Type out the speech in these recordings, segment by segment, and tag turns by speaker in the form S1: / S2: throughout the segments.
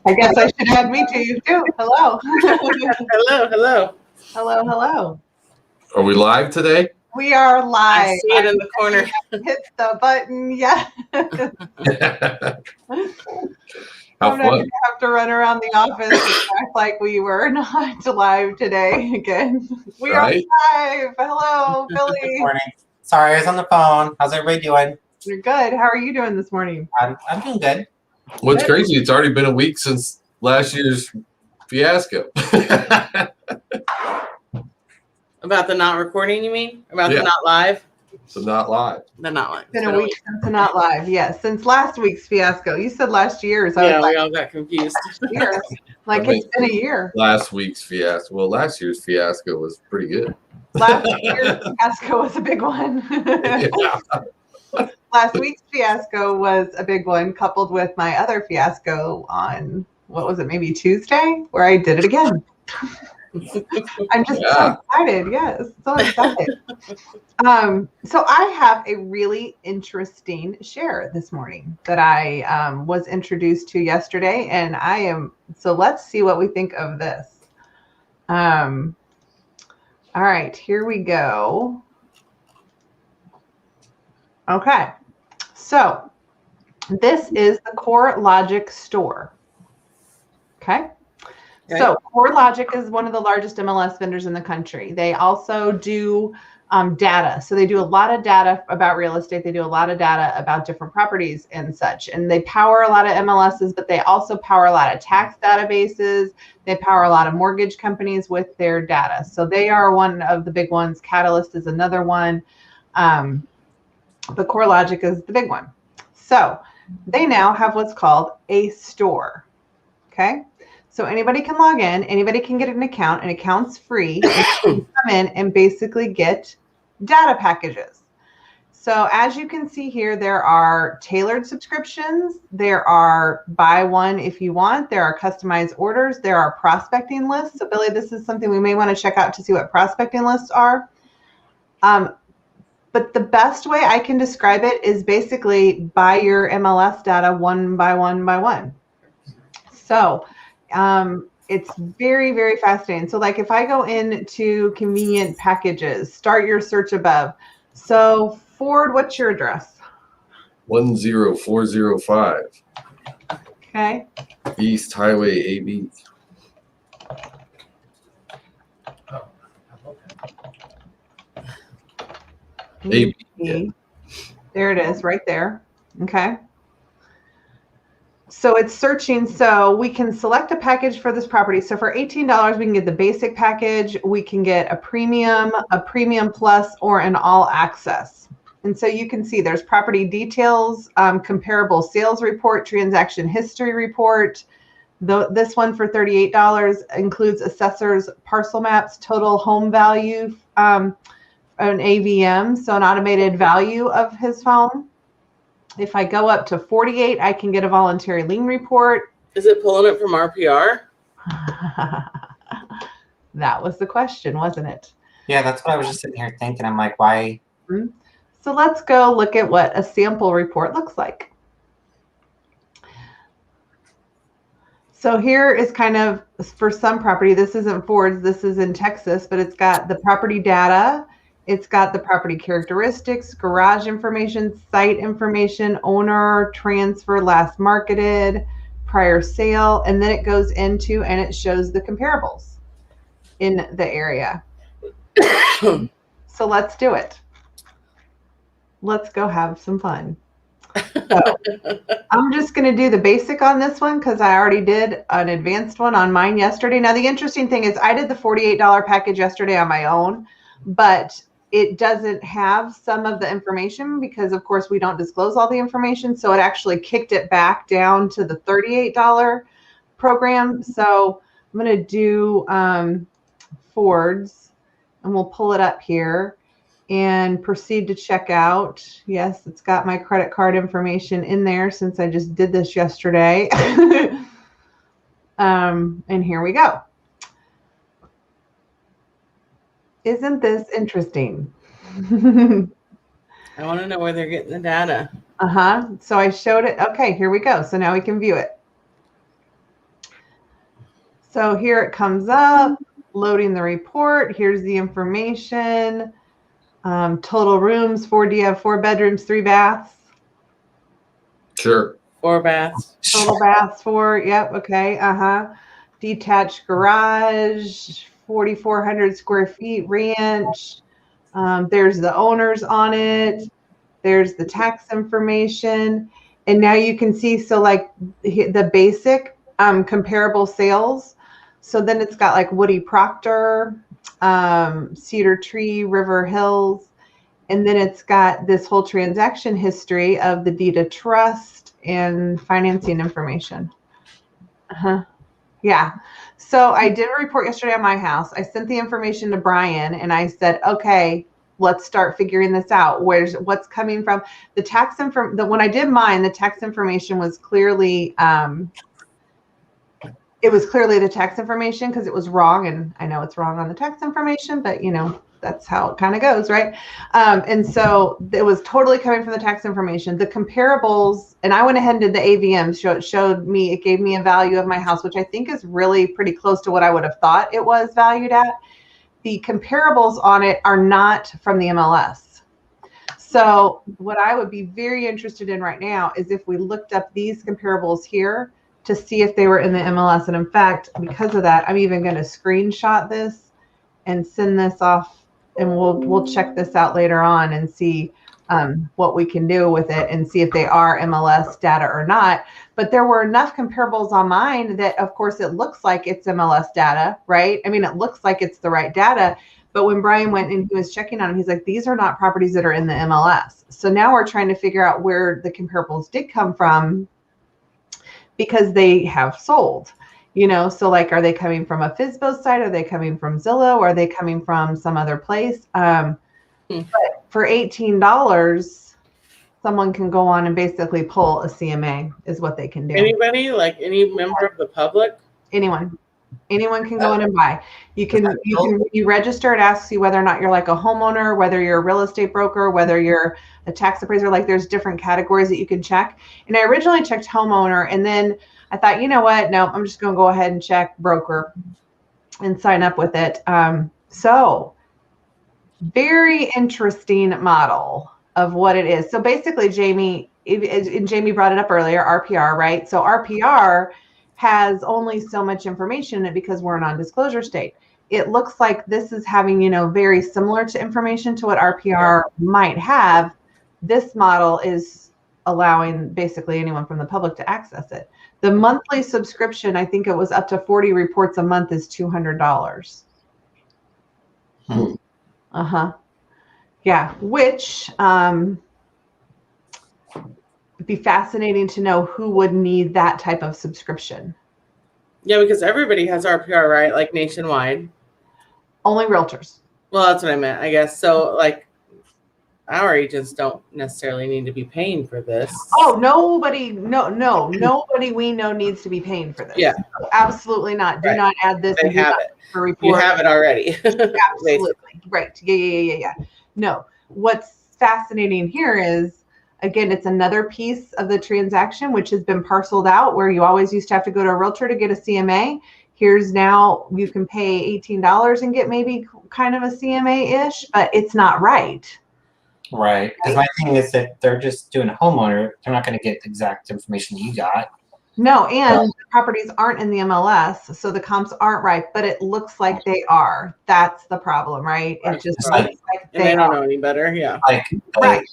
S1: I guess I should add me to you too. Hello.
S2: Hello.
S1: Hello.
S3: Are we live today?
S1: We are live.
S2: I see it in the corner.
S1: Hit the button. Yeah.
S3: How
S1: I'm not going
S3: fun.
S1: to have to run around the office and act like we were not live today again. We
S3: Right?
S1: are live. Hello,
S4: Good
S1: Billy.
S4: morning. Sorry, I was on the phone. How's everybody doing?
S1: You're good. How are you doing this morning?
S4: I'm doing good.
S3: What's crazy, it's already been a week since last year's fiasco.
S2: About the not recording, you mean? About
S3: Yeah.
S2: the not live?
S3: So not live.
S2: The not live.
S1: It's been a week since not live. Yes, since last week's fiasco. You said last year's. I
S2: Yeah,
S1: was
S2: we all got confused.
S1: like, year. Like
S3: I mean-
S1: it's been a year.
S3: Last week's fiasco. Well, last year's fiasco was pretty good.
S1: Last year's fiasco was a big one.
S3: Yeah.
S1: Last week's fiasco was a big one, coupled with my other fiasco on, what was it, maybe Tuesday, where I did it again. I'm just so excited. Yes, so excited. So I have a really interesting share this morning that I was introduced to yesterday, and so let's see what we think of this. All right, here we go. Okay, so this is the CoreLogic store. Okay. So CoreLogic is one of the largest MLS vendors in the country. They also do data. So they do a lot of data about real estate. They do a lot of data about different properties and such. And they power a lot of MLSs, but they also power a lot of tax databases. They power a lot of mortgage companies with their data. So they are one of the big ones. Catalyst is another one. But CoreLogic is the big one. So they now have what's called a store. Okay. So anybody can log in, anybody can get an account. An account's free. And you can come in and basically get data packages. So as you can see here, there are tailored subscriptions. There are buy one if you want. There are customized orders. There are prospecting lists. So Billy, this is something we may want to check out to see what prospecting lists are. But the best way I can describe it is basically buy your MLS data one by one by one. So it's very, very fascinating. So like if I go into convenient packages, start your search above. So Ford, what's your address?
S3: 10405
S1: Okay.
S3: East Highway AB. AB. Yeah.
S1: There it is right there. Okay. So it's searching. So we can select a package for this property. So for $18, we can get the basic package. We can get a premium plus, or an all access. And so you can see there's property details, comparable sales report, transaction history report. This one for $38 includes assessor's parcel maps, total home value, an AVM, so an automated value of his home. If I go up to 48, I can get a voluntary lien report.
S2: Is it pulling it from RPR?
S1: That was the question, wasn't it?
S4: Yeah, that's what I was just sitting here thinking. I'm like, why?
S1: So let's go look at what a sample report looks like. So here is kind of, for some property, this isn't Ford's, this is in Texas, but it's got the property data. It's got the property characteristics, garage information, site information, owner, transfer, last marketed, prior sale, and then it goes into and it shows the comparables in the area. So let's do it. Let's go have some fun. So I'm just going to do the basic on this one because I already did an advanced one on mine yesterday. Now, the interesting thing is I did the $48 package yesterday on my own, but it doesn't have some of the information because, of course, we don't disclose all the information. So it actually kicked it back down to the $38 program. So I'm going to do Ford's, and we'll pull it up here and proceed to check out. Yes, it's got my credit card information in there since I just did this yesterday. And here we go. Isn't this interesting?
S2: I want to know where they're getting the data.
S1: So I showed it. Okay, here we go. So now we can view it. So here it comes up, loading the report. Here's the information. Total rooms, do you have 4 bedrooms, 3 baths?
S3: Sure.
S2: 4 baths.
S1: Total baths, 4, yep, okay, Detached garage, 4,400 square feet ranch. There's the owners on it. There's the tax information. And now you can see, so like the basic comparable sales. So then it's got like Woody Proctor, Cedar Tree, River Hills. And then it's got this whole transaction history of the deed of trust and financing information. Yeah. So I did a report yesterday on my house. I sent the information to Brian and I said, okay, let's start figuring this out. What's coming from the tax when I did mine, the tax information was clearly, it was clearly the tax information because it was wrong. And I know it's wrong on the tax information, but you know, that's how it kind of goes, right? And so it was totally coming from the tax information. The comparables, and I went ahead and did the AVM, it gave me a value of my house, which I think is really pretty close to what I would have thought it was valued at. The comparables on it are not from the MLS. So what I would be very interested in right now is if we looked up these comparables here to see if they were in the MLS. And in fact, because of that, I'm even going to screenshot this and send this off, and we'll check this out later on and see what we can do with it and see if they are MLS data or not. But there were enough comparables on mine that, of course, it looks like it's MLS data, right? I mean, it looks like it's the right data. But when Brian went and he was checking on them, he's like, these are not properties that are in the MLS. So now we're trying to figure out where the comparables did come from because they have sold. You know, so like, are they coming from a FSBO site? Are they coming from Zillow? Are they coming from some other place? But for $18, someone can go on and basically pull a CMA is what they can do.
S2: Anybody, like any member of the public?
S1: Anyone can go in and buy. You register. It asks you whether or not you're like a homeowner, whether you're a real estate broker, whether you're a tax appraiser. Like there's different categories that you can check. And I originally checked homeowner, and then I thought, you know what? No, I'm just going to go ahead and check broker and sign up with it. So very interesting model of what it is. So basically, Jamie brought it up earlier, RPR, right? So RPR has only so much information in it because we're a non-disclosure state. It looks like this is having, you know, very similar to information to what RPR might have. This model is allowing basically anyone from the public to access it. The monthly subscription, I think it was up to 40 reports a month, is $200. Yeah, which it'd be fascinating to know who would need that type of subscription.
S2: Yeah, because everybody has RPR, right? Like nationwide.
S1: Only realtors.
S2: Well, that's what I meant, I guess. So like our agents don't necessarily need to be paying for this.
S1: Oh, nobody we know needs to be paying for this.
S2: Yeah.
S1: So absolutely not. Do not add this.
S2: They have it.
S1: For report.
S2: You have it already.
S1: Absolutely. Right. Yeah. No. What's fascinating here is, again, it's another piece of the transaction which has been parceled out, where you always used to have to go to a realtor to get a CMA. Here's now you can pay $18 and get maybe kind of a CMA-ish, but it's not right.
S4: Right. Because my thing is that they're just doing a homeowner. They're not going to get the exact information you got.
S1: No, and the properties aren't in the MLS, so the comps aren't right, but it looks like they are. That's the problem, right? It just looks like
S2: they don't know any better. Yeah.
S4: Like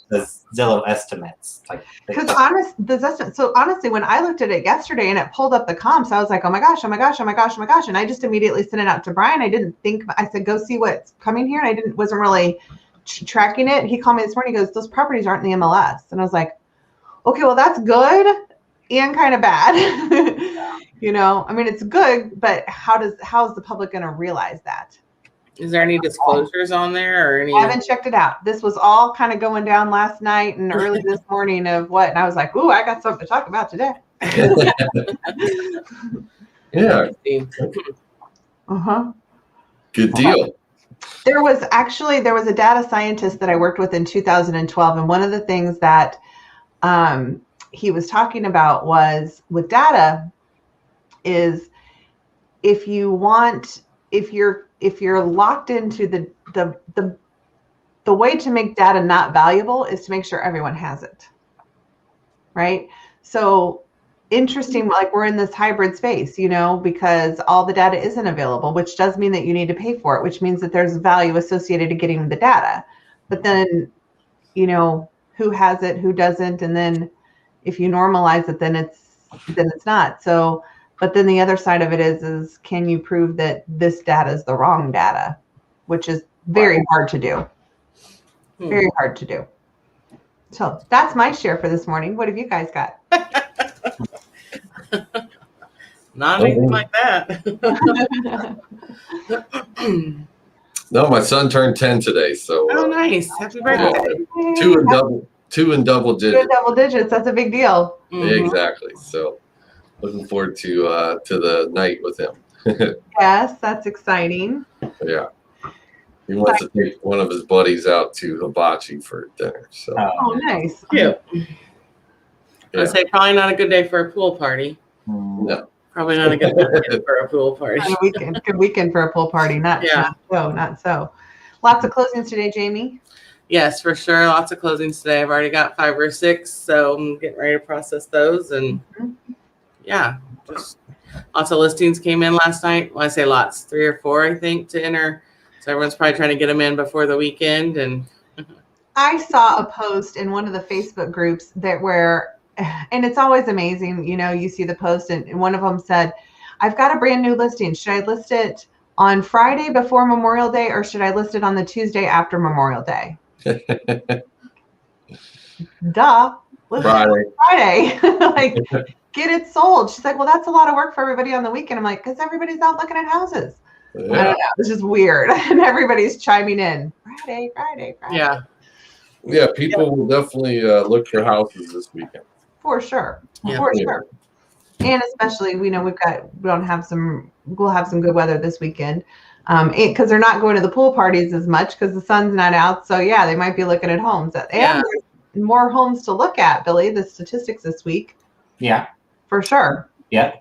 S4: the Zillow estimates.
S1: Because honestly, when I looked at it yesterday and it pulled up the comps, I was like, oh my gosh. And I just immediately sent it out to Brian. I said, go see what's coming here. And I wasn't really tracking it. He called me this morning. He goes, those properties aren't in the MLS. And I was like, okay, well, that's good and kind of bad. You know, I mean, it's good, but how is the public going to realize that?
S2: Is there any disclosures on there or any?
S1: I haven't checked it out. This was all kind of going down last night and early this morning of what, and I was like, ooh, I got something to talk about today.
S3: Yeah. Good deal.
S1: There was a data scientist that I worked with in 2012, and one of the things that he was talking about was with data is if you're locked into the way to make data not valuable is to make sure everyone has it, right? So interesting, like we're in this hybrid space, because all the data isn't available, which does mean that you need to pay for it, which means that there's value associated to getting the data. But then, who has it, who doesn't, and then if you normalize it, then it's not. So, but then the other side of it is can you prove that this data is the wrong data, which is very hard to do. Very hard to do. So that's my share for this morning. What have you guys got?
S2: Not anything like that.
S3: No, my son turned 10 today, so
S2: Oh, nice. Happy birthday.
S3: two and double digits.
S1: Double digits. That's a big deal.
S2: Mhm.
S3: Exactly. So looking forward to the night with him.
S1: Yes, that's exciting.
S3: Yeah. He wants to take one of his buddies out to hibachi for dinner. So
S1: Oh, nice.
S2: Cute.
S3: Yeah.
S2: I'd say probably not a good day for a pool party.
S3: no.
S2: Probably not a good weekend for a pool party.
S1: Good weekend for a pool party. Not so. Lots of closings today, Jamie.
S2: Yes, for sure. Lots of closings today. I've already got 5 or 6, so I'm getting ready to process those. And yeah, just lots of listings came in last night. Well, I say lots, 3 or 4, I think, to enter. So everyone's probably trying to get them in before the weekend. And
S1: I saw a post in one of the Facebook groups and it's always amazing, you see the post and one of them said, I've got a brand new listing. Should I list it on Friday before Memorial Day or should I list it on the Tuesday after Memorial Day? Duh. List it on Friday. Like, get it sold. She's like, well, that's a lot of work for everybody on the weekend. I'm like, because everybody's out looking at houses.
S3: Yeah.
S1: I don't know. This is weird. And everybody's chiming in. Friday.
S2: yeah,
S3: Yeah, people will definitely look for houses this weekend.
S1: For sure.
S2: Yeah.
S1: For sure. And especially, we'll have some good weather this weekend. Because they're not going to the pool parties as much because the sun's not out. So yeah, they might be looking at homes. And there's more homes to look at, Billy, the statistics this week.
S4: Yeah.
S1: For sure.
S4: Yeah.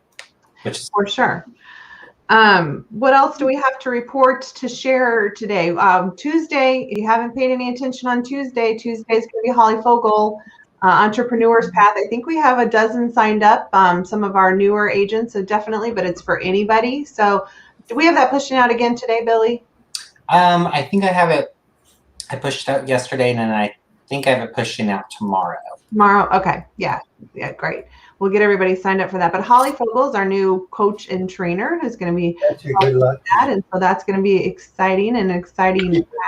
S4: Which is
S1: For sure. What else do we have to report to share today? Tuesday, if you haven't paid any attention on Tuesday's going to be Holly Fogel, Entrepreneur's Path. I think we have a dozen signed up. Some of our newer agents have definitely, but it's for anybody. So do we have that pushing out again today, Billy?
S4: I think I have it. I pushed out yesterday, and then I think I have it pushing out tomorrow.
S1: Tomorrow? Okay. Yeah, great. We'll get everybody signed up for that. But Holly Fogel is our new coach and trainer who's going to be
S5: good luck.
S1: that. And so that's going to be exciting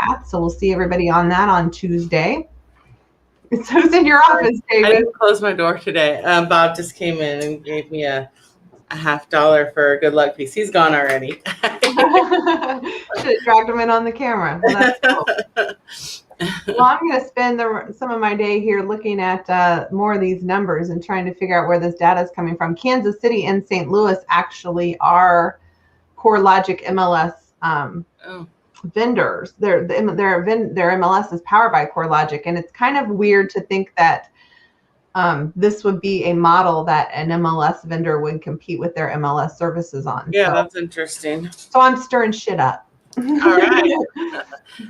S1: path. So we'll see everybody on that on Tuesday. So who's in your office,
S2: I
S1: David?
S2: didn't close my door today. Bob just came in and gave me a $50 for a good luck piece. He's gone already.
S1: Should have dragged him in on the camera. Well, that's cool. Well, I'm going to spend some of my day here looking at more of these numbers and trying to figure out where this data is coming from. Kansas City and St. Louis actually are CoreLogic MLS vendors. Their MLS is powered by CoreLogic, and it's kind of weird to think that this would be a model that an MLS vendor would compete with their MLS services on.
S2: Yeah,
S1: so,
S2: that's interesting.
S1: So I'm stirring shit up.
S2: All right.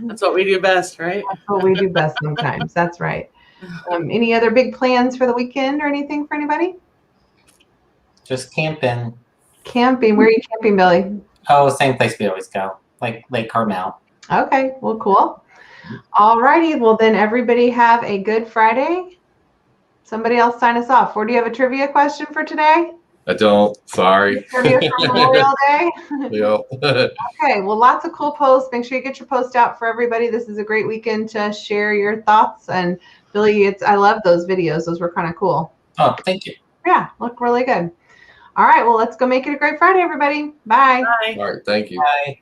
S2: That's what we do best, right?
S1: That's what we do best sometimes. That's right. Any other big plans for the weekend or anything for anybody?
S4: Just camping.
S1: Camping. Where are you camping, Billy?
S4: Oh, same place we always go, like Lake Carmel.
S1: Okay. Well, cool. All righty. Well, then everybody have a good Friday. Somebody else sign us off. Or do you have a trivia question for today?
S3: I don't. Sorry.
S1: Trivia for Memorial Day?
S3: Yeah.
S1: Okay. Well, lots of cool posts. Make sure you get your post out for everybody. This is a great weekend to share your thoughts. And Billy, I love those videos. Those were kind of cool.
S4: Oh, thank you.
S1: Yeah, look really good. All right. Well, let's go make it a great Friday, everybody. Bye.
S2: Bye.
S3: All right. Thank you.
S4: Bye.